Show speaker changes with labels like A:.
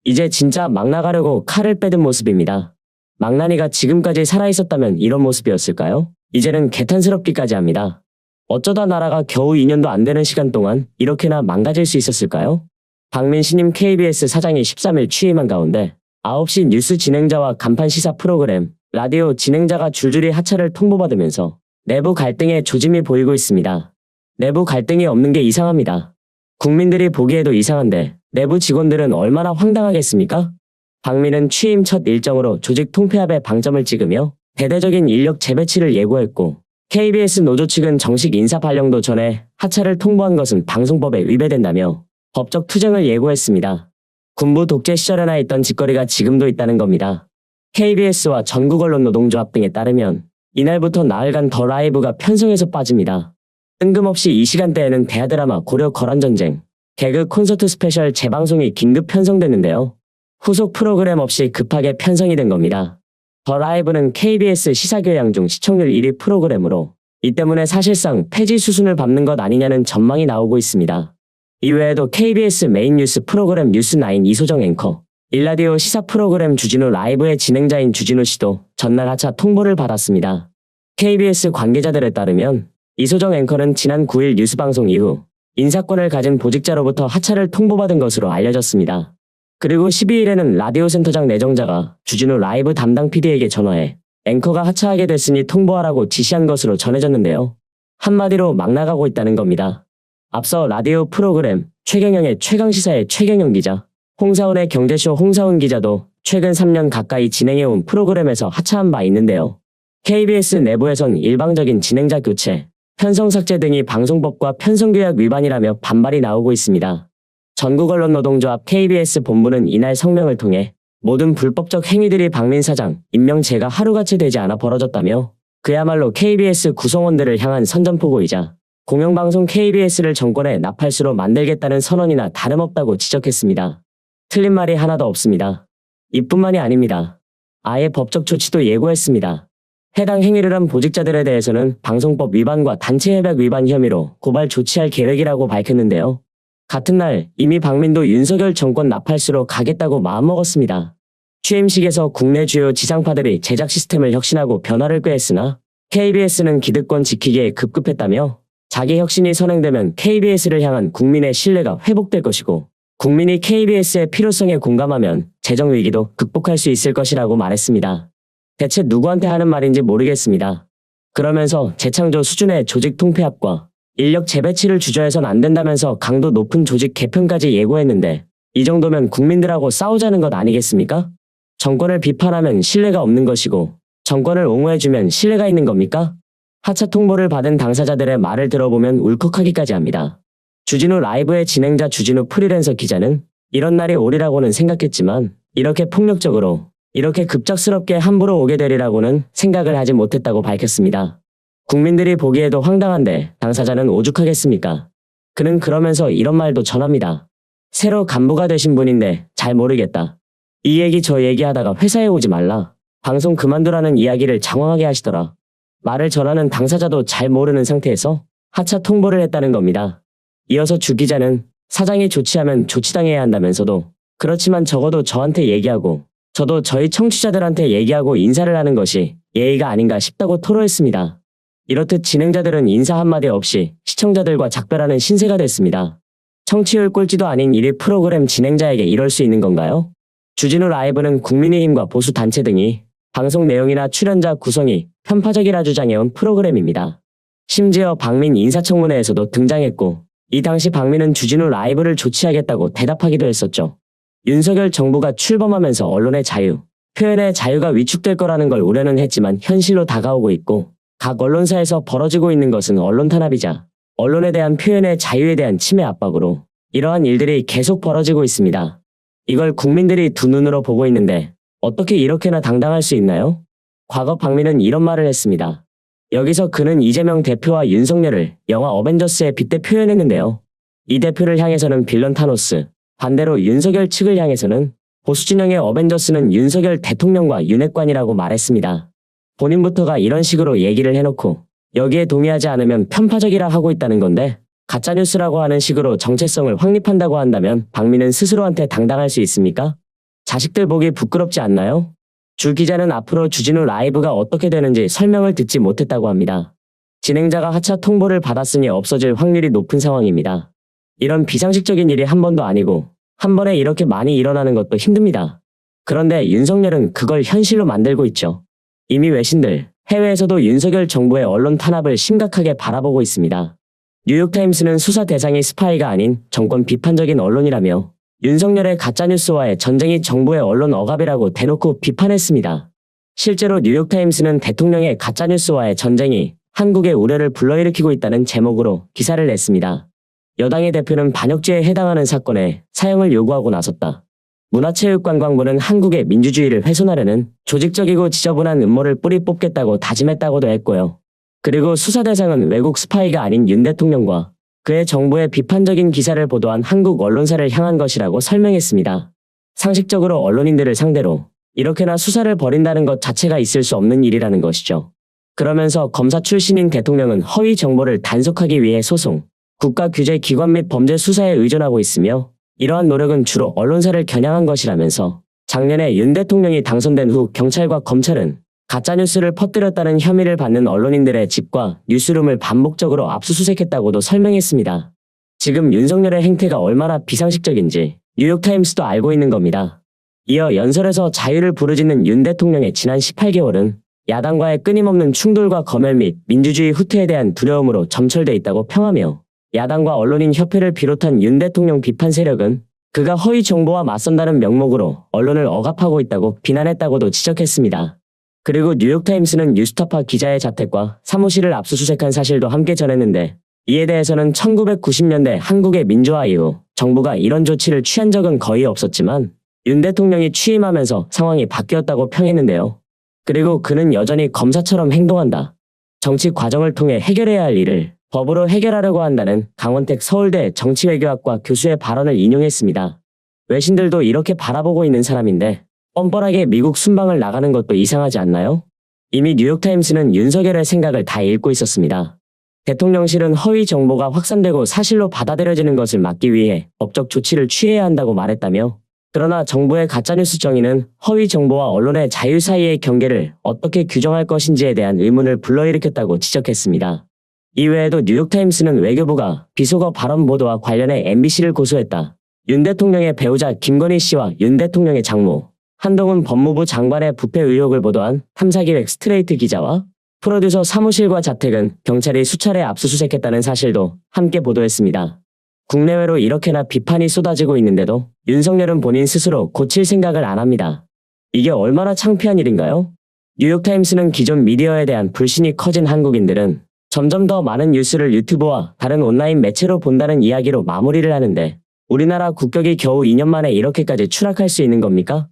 A: 이제 진짜 막 나가려고 칼을 빼든 모습입니다. 망나니가 지금까지 살아있었다면 이런 모습이었을까요? 이제는 개탄스럽기까지 합니다. 어쩌다 나라가 겨우 2년도 안 되는 시간 동안 이렇게나 망가질 수 있었을까요? 박민 신임 KBS 사장이 13일 취임한 가운데 9시 뉴스 진행자와 간판 시사 프로그램, 라디오 진행자가 줄줄이 하차를 통보받으면서 내부 갈등의 조짐이 보이고 있습니다. 내부 갈등이 없는 게 이상합니다. 국민들이 보기에도 이상한데 내부 직원들은 얼마나 황당하겠습니까? 박민은 취임 첫 일정으로 조직 통폐합에 방점을 찍으며 대대적인 인력 재배치를 예고했고 KBS 노조 측은 정식 인사 발령도 전에 하차를 통보한 것은 방송법에 위배된다며 법적 투쟁을 예고했습니다. 군부 독재 시절에나 있던 짓거리가 지금도 있다는 겁니다. KBS와 전국언론노동조합 등에 따르면 이날부터 나흘간 더 라이브가 편성에서 빠집니다. 뜬금없이 이 시간대에는 대하드라마 고려 거란전쟁, 개그 콘서트 스페셜 재방송이 긴급 편성됐는데요. 후속 프로그램 없이 급하게 편성이 된 겁니다. 더 라이브는 KBS 시사교양 중 시청률 1위 프로그램으로 이 때문에 사실상 폐지 수순을 밟는 것 아니냐는 전망이 나오고 있습니다. 이외에도 KBS 메인 뉴스 프로그램 뉴스9 이소정 앵커, 일라디오 시사 프로그램 주진우 라이브의 진행자인 주진우 씨도 전날 하차 통보를 받았습니다. KBS 관계자들에 따르면 이소정 앵커는 지난 9일 뉴스 방송 이후 인사권을 가진 보직자로부터 하차를 통보받은 것으로 알려졌습니다. 그리고 12일에는 라디오 센터장 내정자가 주진우 라이브 담당 PD에게 전화해 앵커가 하차하게 됐으니 통보하라고 지시한 것으로 전해졌는데요. 한마디로 막 나가고 있다는 겁니다. 앞서 라디오 프로그램 최경영의 최강시사의 최경영 기자, 홍사훈의 경제쇼 홍사훈 기자도 최근 3년 가까이 진행해온 프로그램에서 하차한 바 있는데요. KBS 내부에선 일방적인 진행자 교체, 편성 삭제 등이 방송법과 편성규약 위반이라며 반발이 나오고 있습니다. 전국언론노동조합 KBS 본부는 이날 성명을 통해 모든 불법적 행위들이 박민 사장 임명제가 하루같이 되지 않아 벌어졌다며 그야말로 KBS 구성원들을 향한 선전포고이자 공영방송 KBS를 정권의 나팔수로 만들겠다는 선언이나 다름없다고 지적했습니다. 틀린 말이 하나도 없습니다. 이뿐만이 아닙니다. 아예 법적 조치도 예고했습니다. 해당 행위를 한 보직자들에 대해서는 방송법 위반과 단체협약 위반 혐의로 고발 조치할 계획이라고 밝혔는데요. 같은 날 이미 박민도 윤석열 정권 나팔수로 가겠다고 마음먹었습니다. 취임식에서 국내 주요 지상파들이 제작 시스템을 혁신하고 변화를 꾀했으나 KBS는 기득권 지키기에 급급했다며 자기 혁신이 선행되면 KBS를 향한 국민의 신뢰가 회복될 것이고 국민이 KBS의 필요성에 공감하면 재정 위기도 극복할 수 있을 것이라고 말했습니다. 대체 누구한테 하는 말인지 모르겠습니다. 그러면서 재창조 수준의 조직 통폐합과 인력 재배치를 주저해선 안 된다면서 강도 높은 조직 개편까지 예고했는데 이 정도면 국민들하고 싸우자는 것 아니겠습니까? 정권을 비판하면 신뢰가 없는 것이고 정권을 옹호해주면 신뢰가 있는 겁니까? 하차 통보를 받은 당사자들의 말을 들어보면 울컥하기까지 합니다. 주진우 라이브의 진행자 주진우 프리랜서 기자는 이런 날이 오리라고는 생각했지만 이렇게 폭력적으로 이렇게 급작스럽게 함부로 오게 되리라고는 생각을 하지 못했다고 밝혔습니다. 국민들이 보기에도 황당한데 당사자는 오죽하겠습니까? 그는 그러면서 이런 말도 전합니다. 새로 간부가 되신 분인데 잘 모르겠다. 이 얘기 저 얘기하다가 회사에 오지 말라. 방송 그만두라는 이야기를 장황하게 하시더라. 말을 전하는 당사자도 잘 모르는 상태에서 하차 통보를 했다는 겁니다. 이어서 주 기자는 사장이 조치하면 조치당해야 한다면서도 그렇지만 적어도 저한테 얘기하고 저도 저희 청취자들한테 얘기하고 인사를 하는 것이 예의가 아닌가 싶다고 토로했습니다. 이렇듯 진행자들은 인사 한마디 없이 시청자들과 작별하는 신세가 됐습니다. 청취율 꼴찌도 아닌 1위 프로그램 진행자에게 이럴 수 있는 건가요? 주진우 라이브는 국민의힘과 보수단체 등이 방송 내용이나 출연자 구성이 편파적이라 주장해온 프로그램입니다. 심지어 박민 인사청문회에서도 등장했고 이 당시 박민은 주진우 라이브를 조치하겠다고 대답하기도 했었죠. 윤석열 정부가 출범하면서 언론의 자유, 표현의 자유가 위축될 거라는 걸 우려는 했지만 현실로 다가오고 있고 각 언론사에서 벌어지고 있는 것은 언론 탄압이자 언론에 대한 표현의 자유에 대한 침해 압박으로 이러한 일들이 계속 벌어지고 있습니다. 이걸 국민들이 두 눈으로 보고 있는데 어떻게 이렇게나 당당할 수 있나요? 과거 박민은 이런 말을 했습니다. 여기서 그는 이재명 대표와 윤석열을 영화 어벤져스에 빗대 표현했는데요. 이 대표를 향해서는 빌런 타노스, 반대로 윤석열 측을 향해서는 보수 진영의 어벤져스는 윤석열 대통령과 윤핵관이라고 말했습니다. 본인부터가 이런 식으로 얘기를 해놓고 여기에 동의하지 않으면 편파적이라 하고 있다는 건데 가짜뉴스라고 하는 식으로 정체성을 확립한다고 한다면 박민은 스스로한테 당당할 수 있습니까? 자식들 보기 부끄럽지 않나요? 주 기자는 앞으로 주진우 라이브가 어떻게 되는지 설명을 듣지 못했다고 합니다. 진행자가 하차 통보를 받았으니 없어질 확률이 높은 상황입니다. 이런 비상식적인 일이 한 번도 아니고 한 번에 이렇게 많이 일어나는 것도 힘듭니다. 그런데 윤석열은 그걸 현실로 만들고 있죠. 이미 외신들, 해외에서도 윤석열 정부의 언론 탄압을 심각하게 바라보고 있습니다. 뉴욕타임스는 수사 대상이 스파이가 아닌 정권 비판적인 언론이라며 윤석열의 가짜뉴스와의 전쟁이 정부의 언론 억압이라고 대놓고 비판했습니다. 실제로 뉴욕타임스는 대통령의 가짜뉴스와의 전쟁이 한국의 우려를 불러일으키고 있다는 제목으로 기사를 냈습니다. 여당의 대표는 반역죄에 해당하는 사건에 사형을 요구하고 나섰다. 문화체육관광부는 한국의 민주주의를 훼손하려는 조직적이고 지저분한 음모를 뿌리 뽑겠다고 다짐했다고도 했고요. 그리고 수사 대상은 외국 스파이가 아닌 윤 대통령과 그의 정부의 비판적인 기사를 보도한 한국 언론사를 향한 것이라고 설명했습니다. 상식적으로 언론인들을 상대로 이렇게나 수사를 벌인다는 것 자체가 있을 수 없는 일이라는 것이죠. 그러면서 검사 출신인 대통령은 허위 정보를 단속하기 위해 소송, 국가규제기관 및 범죄 수사에 의존하고 있으며 이러한 노력은 주로 언론사를 겨냥한 것이라면서 작년에 윤 대통령이 당선된 후 경찰과 검찰은 가짜뉴스를 퍼뜨렸다는 혐의를 받는 언론인들의 집과 뉴스룸을 반복적으로 압수수색했다고도 설명했습니다. 지금 윤석열의 행태가 얼마나 비상식적인지 뉴욕타임스도 알고 있는 겁니다. 이어 연설에서 자유를 부르짖는 윤 대통령의 지난 18개월은 야당과의 끊임없는 충돌과 검열 및 민주주의 후퇴에 대한 두려움으로 점철돼 있다고 평하며 야당과 언론인 협회를 비롯한 윤 대통령 비판 세력은 그가 허위 정보와 맞선다는 명목으로 언론을 억압하고 있다고 비난했다고도 지적했습니다. 그리고 뉴욕타임스는 뉴스타파 기자의 자택과 사무실을 압수수색한 사실도 함께 전했는데 이에 대해서는 1990년대 한국의 민주화 이후 정부가 이런 조치를 취한 적은 거의 없었지만 윤 대통령이 취임하면서 상황이 바뀌었다고 평했는데요. 그리고 그는 여전히 검사처럼 행동한다. 정치 과정을 통해 해결해야 할 일을 법으로 해결하려고 한다는 강원택 서울대 정치외교학과 교수의 발언을 인용했습니다. 외신들도 이렇게 바라보고 있는 사람인데 뻔뻔하게 미국 순방을 나가는 것도 이상하지 않나요? 이미 뉴욕타임스는 윤석열의 생각을 다 읽고 있었습니다. 대통령실은 허위 정보가 확산되고 사실로 받아들여지는 것을 막기 위해 법적 조치를 취해야 한다고 말했다며 그러나 정부의 가짜뉴스 정의는 허위 정보와 언론의 자유 사이의 경계를 어떻게 규정할 것인지에 대한 의문을 불러일으켰다고 지적했습니다. 이외에도 뉴욕타임스는 외교부가 비속어 발언 보도와 관련해 MBC를 고소했다. 윤 대통령의 배우자 김건희 씨와 윤 대통령의 장모 한동훈 법무부 장관의 부패 의혹을 보도한 탐사기획 스트레이트 기자와 프로듀서 사무실과 자택은 경찰이 수차례 압수수색했다는 사실도 함께 보도했습니다. 국내외로 이렇게나 비판이 쏟아지고 있는데도 윤석열은 본인 스스로 고칠 생각을 안 합니다. 이게 얼마나 창피한 일인가요? 뉴욕타임스는 기존 미디어에 대한 불신이 커진 한국인들은 점점 더 많은 뉴스를 유튜브와 다른 온라인 매체로 본다는 이야기로 마무리를 하는데 우리나라 국격이 겨우 2년 만에 이렇게까지 추락할 수 있는 겁니까?